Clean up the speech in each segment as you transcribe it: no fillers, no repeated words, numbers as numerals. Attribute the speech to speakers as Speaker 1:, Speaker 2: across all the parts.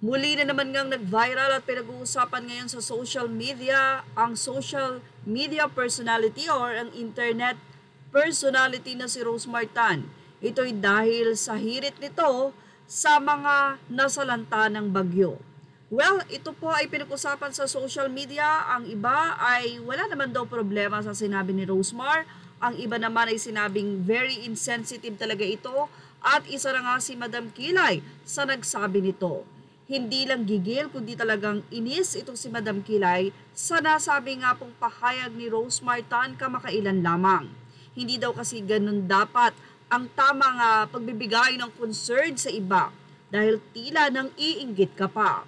Speaker 1: Muli na naman ngang nag-viral at pinag-uusapan ngayon sa social media ang social media personality or ang internet personality na si Rose Martin. Ito'y dahil sa hirit nito sa mga nasalanta ng bagyo. Well, ito po ay pinag-usapan sa social media. Ang iba ay wala naman daw problema sa sinabi ni Rosemar. Ang iba naman ay sinabing very insensitive talaga ito. At isa na nga si Madam Kilay sa nagsabi nito. Hindi lang gigil kundi talagang inis itong si Madam Kilay sa nasabi nga pong pahayag ni Rose Martin kamakailan lamang. Hindi daw kasi ganun dapat ang tamang pagbibigay ng concern sa iba dahil tila nang iinggit ka pa.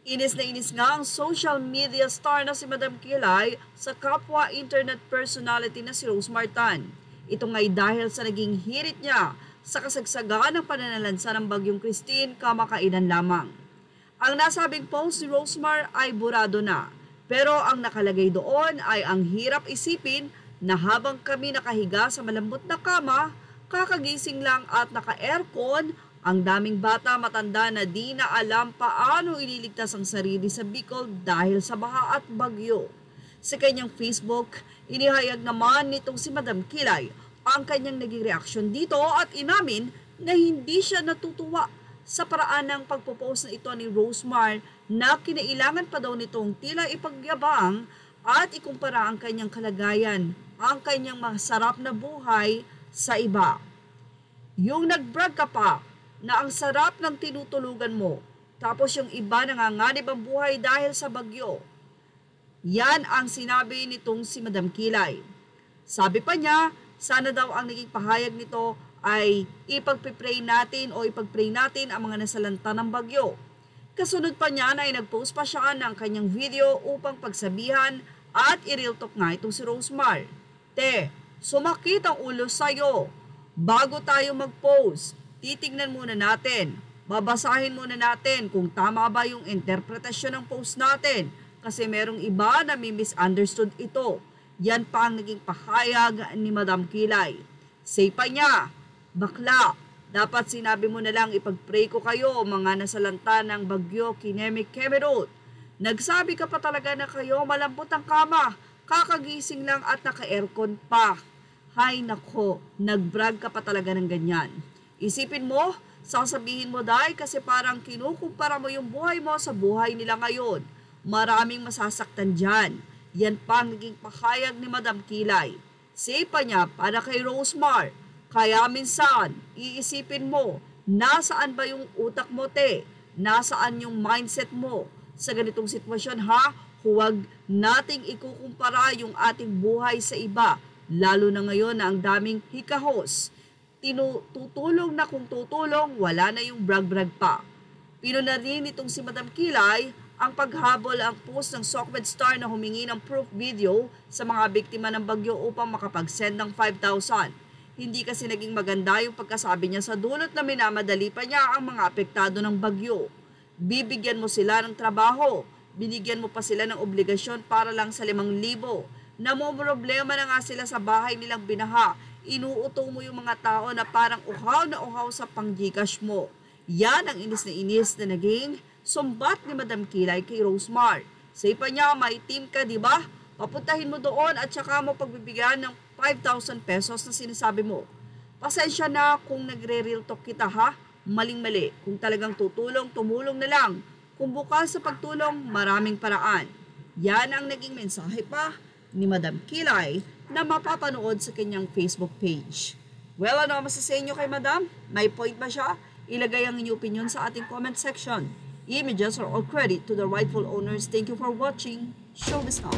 Speaker 1: Inis na inis nga ang social media star na si Madam Kilay sa kapwa internet personality na si Rose Martin. Ito nga'y dahil sa naging hirit niya sa kasagsagan ng pananalansa ng Bagyong Christine kamakailan lamang. Ang nasabing post ni Rosemar ay burado na, pero ang nakalagay doon ay ang hirap isipin na habang kami nakahiga sa malambot na kama, kakagising lang at naka-aircon, ang daming bata matanda na di na alam paano ililigtas ang sarili sa Bicol dahil sa baha at bagyo. Sa kanyang Facebook, inihayag naman nitong si Madam Kilay ang kanyang naging reaksyon dito at inamin na hindi siya natutuwa sa paraan ng pagpopost na ito ni Rosemar na kinailangan pa daw nitong tila ipagyabang at ikumpara ang kanyang kalagayan, ang kanyang masarap na buhay sa iba. Yung nag-brag ka pa na ang sarap ng tinutulugan mo, tapos yung iba nanganganib ang buhay dahil sa bagyo. Yan ang sinabi nitong si Madam Kilay. Sabi pa niya, sana daw ang naging pahayag nito ay ipagpipray natin o ipagpray natin ang mga nasalanta ng bagyo. Kasunod pa niya na ay nag-post pa siya ng kanyang video upang pagsabihan at i-real talk nga itong si Rosemar. Te, sumakit ang ulo sa'yo. Bago tayo mag-post, titignan muna natin. Babasahin muna natin kung tama ba yung interpretasyon ng post natin kasi merong iba na misunderstood ito. Yan pa ang naging pahayag ni Madam Kilay. Say pa niya, bakla, dapat sinabi mo na lang ipag-pray ko kayo mga nasalanta ng bagyo Kinemik Kemerut. Nagsabi ka pa talaga na kayo malambot ang kama, kakagising lang at naka-aircon pa. Hay nako, nag-brag ka pa talaga ng ganyan. Isipin mo, sasabihin mo dahil kasi parang kinukumpara mo yung buhay mo sa buhay nila ngayon. Maraming masasaktan dyan. Yan pa ang naging pahayag ni Madam Kilay. Say pa niya para kay Rosemar, kaya minsan, iisipin mo, nasaan ba yung utak mo te? Nasaan yung mindset mo? Sa ganitong sitwasyon ha, huwag nating ikukumpara yung ating buhay sa iba, lalo na ngayon na ang daming hikahos. Tutulong na kung tutulong, wala na yung brag-brag pa. Pino na rin itong si Madam Kilay, ang paghabol ang post ng Sokmed Star na humingi ng proof video sa mga biktima ng bagyo upang makapag-send ng 5,000. Hindi kasi naging maganda yung pagkasabi niya sa dulot na minamadali pa niya ang mga apektado ng bagyo. Bibigyan mo sila ng trabaho, binigyan mo pa sila ng obligasyon para lang sa 5,000. Namomroblema na nga sila sa bahay nilang binaha, inuuto mo yung mga tao na parang uhaw na uhaw sa pang-Gcash mo. Yan ang inis na naging sumbat ni Madam Kilay kay Rosemar. Say pa niya, may team ka, di ba? Papuntahin mo doon at saka mo pagbibigyan ng 5,000 pesos na sinasabi mo. Pasensya na kung nagre-real talk kita ha, maling-mali. Kung talagang tutulong, tumulong na lang. Kung bukas sa pagtulong, maraming paraan. Yan ang naging mensahe pa ni Madam Kilay na mapapanood sa kanyang Facebook page. Well, ano ang masasay niyo kay Madam? May point ba siya? Ilagay ang inyong opinion sa ating comment section. Images are all credit to the rightful owners. Thank you for watching. Showbiz Now.